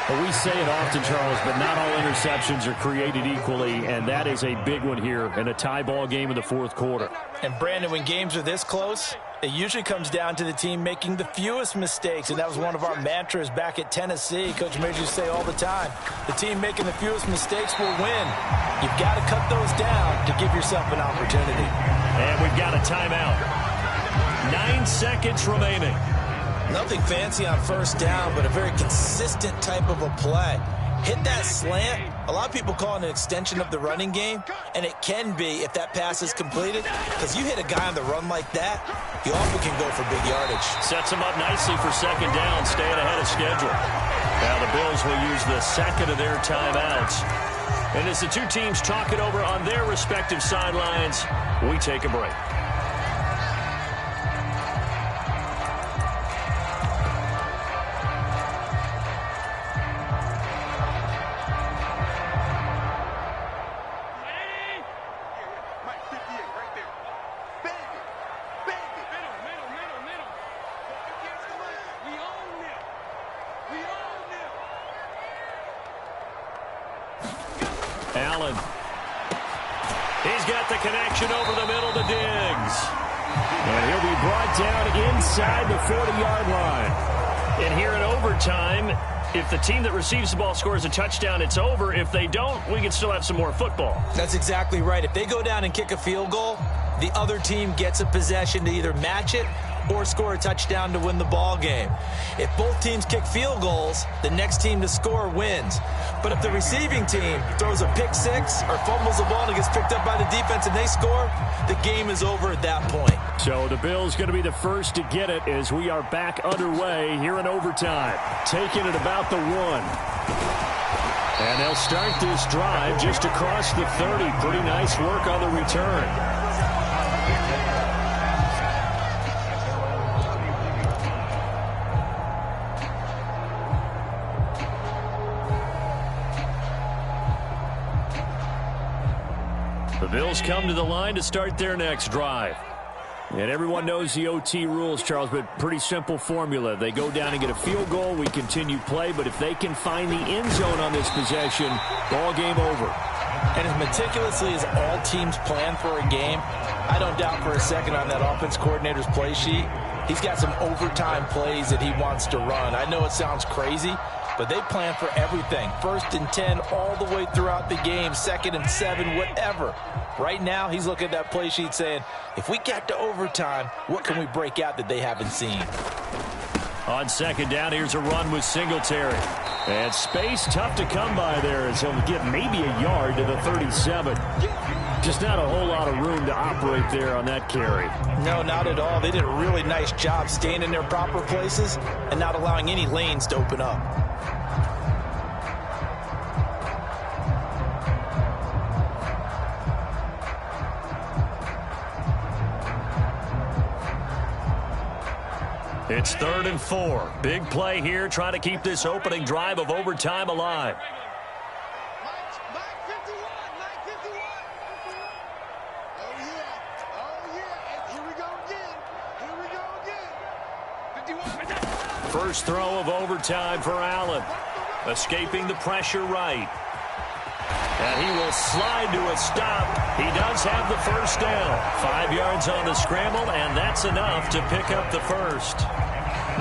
Well, we say it often, Charles, but not all interceptions are created equally, and that is a big one here in a tie ball game in the 4th quarter. And, Brandon, when games are this close, it usually comes down to the team making the fewest mistakes, and that was one of our mantras back at Tennessee. Coach Major used to say all the time, the team making the fewest mistakes will win. You've got to cut those down to give yourself an opportunity. And we've got a timeout. 9 seconds remaining. Nothing fancy on first down, but a very consistent type of a play. Hit that slant. A lot of people call it an extension of the running game, and it can be if that pass is completed, because you hit a guy on the run like that, you often can go for big yardage. Sets him up nicely for 2nd down, staying ahead of schedule. Now the Bills will use the 2nd of their timeouts. And as the 2 teams talk it over on their respective sidelines, we take a break. He's got the connection over the middle to Diggs. And he'll be brought down inside the 40-yard line. And here in overtime, if the team that receives the ball scores a touchdown, it's over. If they don't, we can still have some more football. That's exactly right. If they go down and kick a field goal, the other team gets a possession to either match it or score a touchdown to win the ball game. If both teams kick field goals, the next team to score wins. But if the receiving team throws a pick six or fumbles the ball and it gets picked up by the defense and they score, the game is over at that point. So the Bills going to be the first to get it as we are back underway here in overtime. Taking it about the 1. And they'll start this drive just across the 30. Pretty nice work on the return. The Bills come to the line to start their next drive. And everyone knows the OT rules, Charles, but pretty simple formula. They go down and get a field goal, we continue play, but if they can find the end zone on this possession, ball game over. And as meticulously as all teams plan for a game, I don't doubt for a second on that offense coordinator's play sheet, he's got some overtime plays that he wants to run. I know it sounds crazy, but they plan for everything. 1st and 10 all the way throughout the game, 2nd and 7, whatever. Right now, he's looking at that play sheet saying, if we get to overtime, what can we break out that they haven't seen? On 2nd down, here's a run with Singletary. And space tough to come by there as he'll get maybe a yard to the 37. Just not a whole lot of room to operate there on that carry. No, not at all. They did a really nice job staying in their proper places and not allowing any lanes to open up. It's 3rd and 4. Big play here, trying to keep this opening drive of overtime alive. Mike 51. Oh, yeah. And here we go again. 51. First throw of overtime for Allen. Escaping the pressure right. And he will slide to a stop. He does have the first down. 5 yards on the scramble, and that's enough to pick up the first.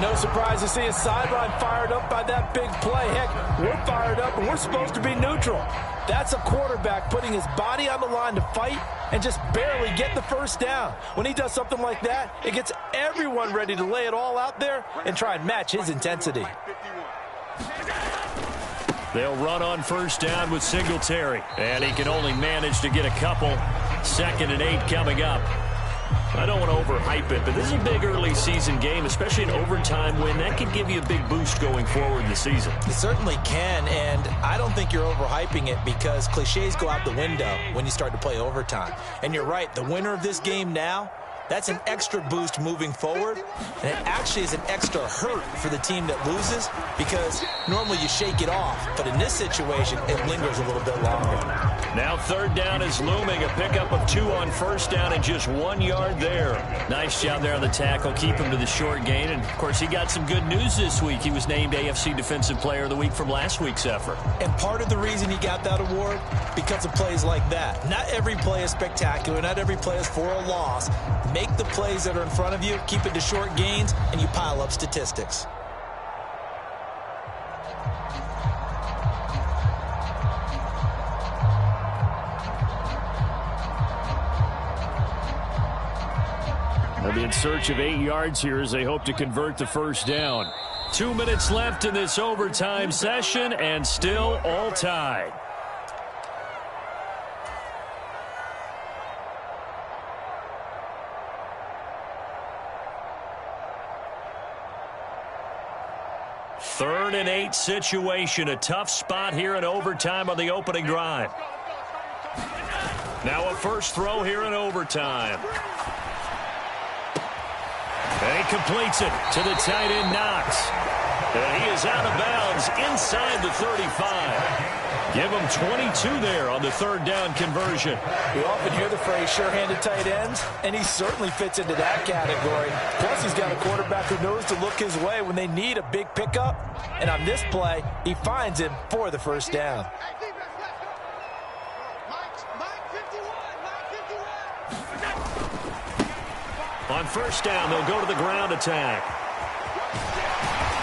No surprise to see a sideline fired up by that big play. Heck, we're fired up, and we're supposed to be neutral. That's a quarterback putting his body on the line to fight and just barely get the first down. When he does something like that, it gets everyone ready to lay it all out there and try and match his intensity. They'll run on first down with Singletary. And he can only manage to get a couple. 2nd and 8 coming up. I don't want to overhype it, but this is a big early season game, especially an overtime win. That could give you a big boost going forward in the season. It certainly can, and I don't think you're overhyping it because cliches go out the window when you start to play overtime. And you're right, the winner of this game now, that's an extra boost moving forward, and it actually is an extra hurt for the team that loses because normally you shake it off, but in this situation, it lingers a little bit longer. Now 3rd down is looming, a pickup of 2 on first down and just 1 yard there. Nice job there on the tackle, keep him to the short gain, and of course he got some good news this week. He was named AFC Defensive Player of the Week from last week's effort. And part of the reason he got that award, because of plays like that. Not every play is spectacular, not every play is for a loss. Make the plays that are in front of you, keep it to short gains, and you pile up statistics. They'll be in search of 8 yards here as they hope to convert the first down. 2 minutes left in this overtime session, and still all tied. Third and 8 situation. A tough spot here in overtime on the opening drive. Now a first throw here in overtime. And he completes it to the tight end, Knox. And he is out of bounds inside the 35. Give him 22 there on the 3rd down conversion. We often hear the phrase sure-handed tight ends, and he certainly fits into that category. Plus, he's got a quarterback who knows to look his way when they need a big pickup. And on this play, he finds him for the first down. Mike 51. On first down, they'll go to the ground attack.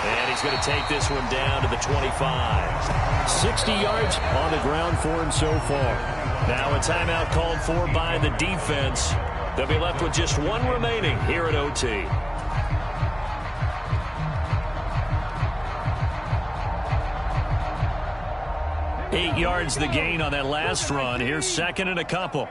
And he's going to take this one down to the 25. 60 yards on the ground for him so far. Now a timeout called for by the defense. They'll be left with just one remaining here at OT. Eight yards the gain on that last run. Here's second and a couple.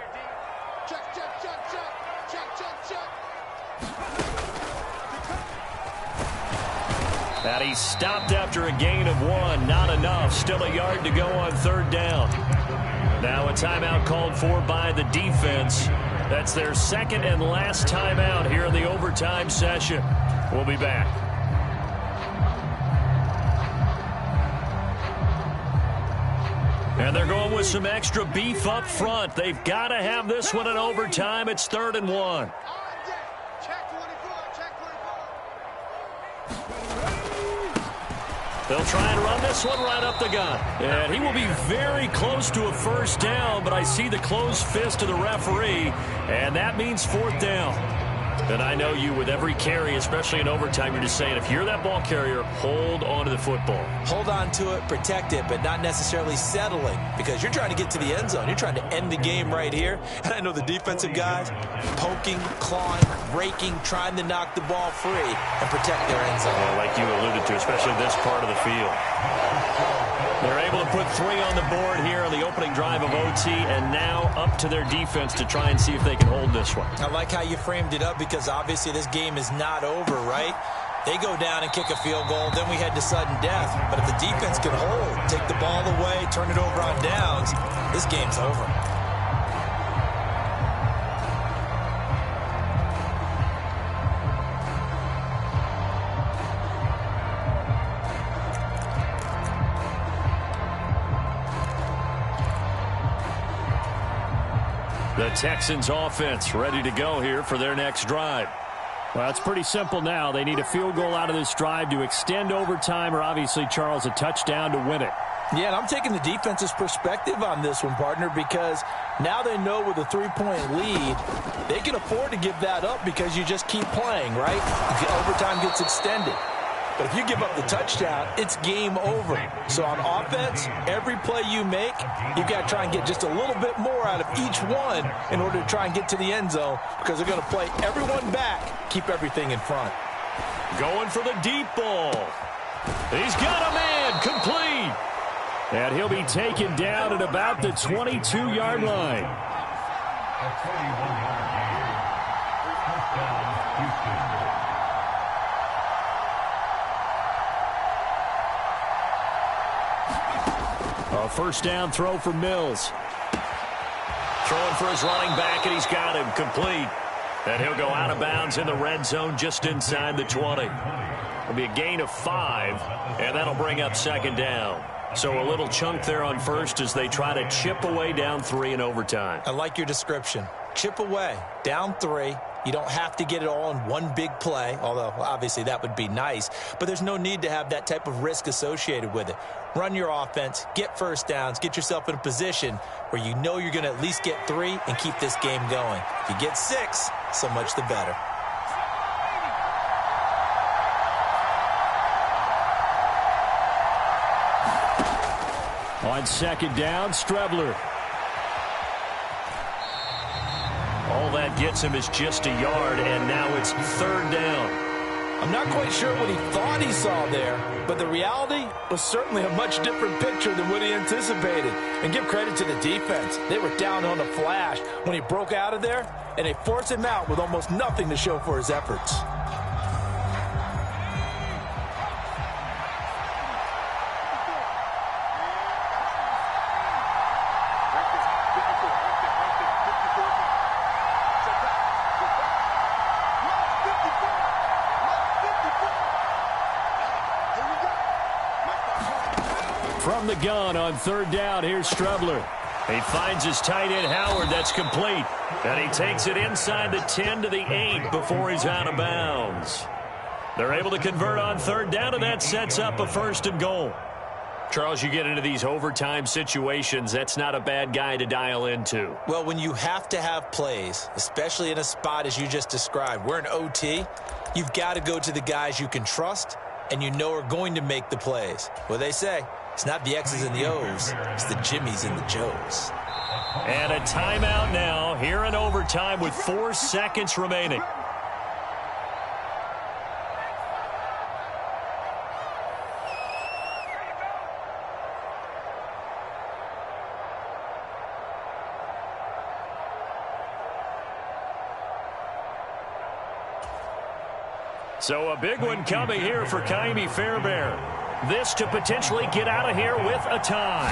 And he stopped after a gain of one. Not enough. Still a yard to go on third down. Now a timeout called for by the defense. That's their second and last timeout here in the overtime session. We'll be back. And they're going with some extra beef up front. They've got to have this one in overtime. It's 3rd and 1. They'll try and run this one right up the gut. And he will be very close to a first down, but I see the closed fist of the referee, and that means 4th down. And I know you, with every carry, especially in overtime, you're just saying, if you're that ball carrier, hold on to the football. Hold on to it, protect it, but not necessarily settling, because you're trying to get to the end zone. You're trying to end the game right here. And I know the defensive guys poking, clawing, raking, trying to knock the ball free and protect their end zone. Well, like you alluded to, especially this part of the field. They're able to put 3 on the board here on the opening drive of OT, and now up to their defense to try and see if they can hold this one. I like how you framed it up, because obviously this game is not over, right? They go down and kick a field goal, then we head to sudden death. But if the defense can hold, take the ball away, turn it over on downs, this game's over. The Texans offense ready to go here for their next drive. Well, it's pretty simple now. They need a field goal out of this drive to extend overtime, or obviously, Charles, a touchdown to win it. Yeah, and I'm taking the defense's perspective on this one, partner, because now they know with a 3-point lead, they can afford to give that up because you just keep playing, right? The overtime gets extended. But if you give up the touchdown, it's game over. So on offense, every play you make, you've got to try and get just a little bit more out of each one in order to try and get to the end zone, because they're going to play everyone back, keep everything in front. Going for the deep ball. He's got a man, complete. And he'll be taken down at about the 22-yard line. A first down throw for Mills. Throwing for his running back, and he's got him complete. And he'll go out of bounds in the red zone just inside the 20. It'll be a gain of 5, and that'll bring up 2nd down. So a little chunk there on first as they try to chip away down 3 in overtime. I like your description. Chip away, down 3. You don't have to get it all in one big play, although obviously that would be nice. But there's no need to have that type of risk associated with it. Run your offense, get first downs, get yourself in a position where you know you're going to at least get 3 and keep this game going. If you get 6, so much the better. On 2nd down, Strebler. All that gets him is just a yard, and now it's 3rd down. I'm not quite sure what he thought he saw there, but the reality was certainly a much different picture than what he anticipated. And give credit to the defense. They were down on the flash when he broke out of there, and they forced him out with almost nothing to show for his efforts. From the gun on 3rd down, here's Strebler. He finds his tight end, Howard. That's complete. And he takes it inside the 10 to the 8 before he's out of bounds. They're able to convert on 3rd down, and that sets up a 1st and goal. Charles, you get into these overtime situations, that's not a bad guy to dial into. Well, when you have to have plays, especially in a spot as you just described, we're in OT, you've got to go to the guys you can trust and you know are going to make the plays. Well, they say it's not the X's and the O's, it's the Jimmies and the Joes. And a timeout now here in overtime with 4 seconds remaining. So a big one coming here for Kaimi Fairbairn. This to potentially get out of here with a tie.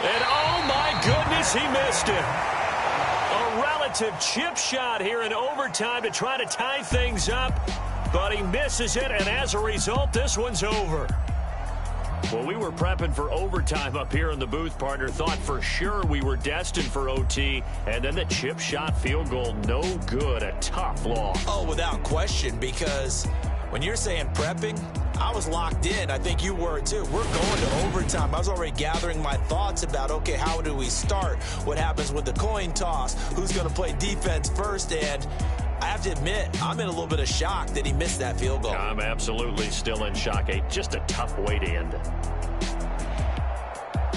And oh my goodness, he missed it. A relative chip shot here in overtime to try to tie things up, but he misses it, and as a result, this one's over. Well, we were prepping for overtime up here in the booth, partner. Thought for sure we were destined for OT. And then the chip shot field goal, no good. A tough loss. Oh, without question, because when you're saying prepping, I was locked in. I think you were too. We're going to overtime. I was already gathering my thoughts about, okay, how do we start? What happens with the coin toss? Who's going to play defense first? And I have to admit, I'm in a little bit of shock that he missed that field goal. I'm absolutely still in shock. Just a tough way to end it.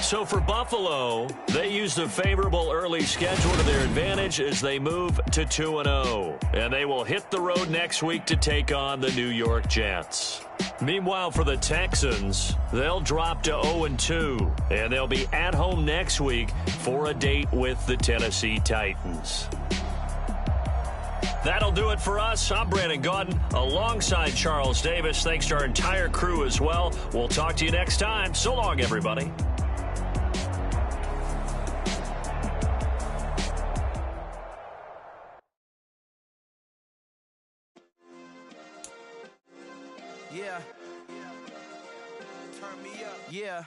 So for Buffalo, they used a favorable early schedule to their advantage as they move to 2-0. And they will hit the road next week to take on the New York Jets. Meanwhile, for the Texans, they'll drop to 0-2. And they'll be at home next week for a date with the Tennessee Titans. That'll do it for us. I'm Brandon Gaudin alongside Charles Davis. Thanks to our entire crew as well. We'll talk to you next time. So long, everybody. Yeah. Turn me up. Yeah.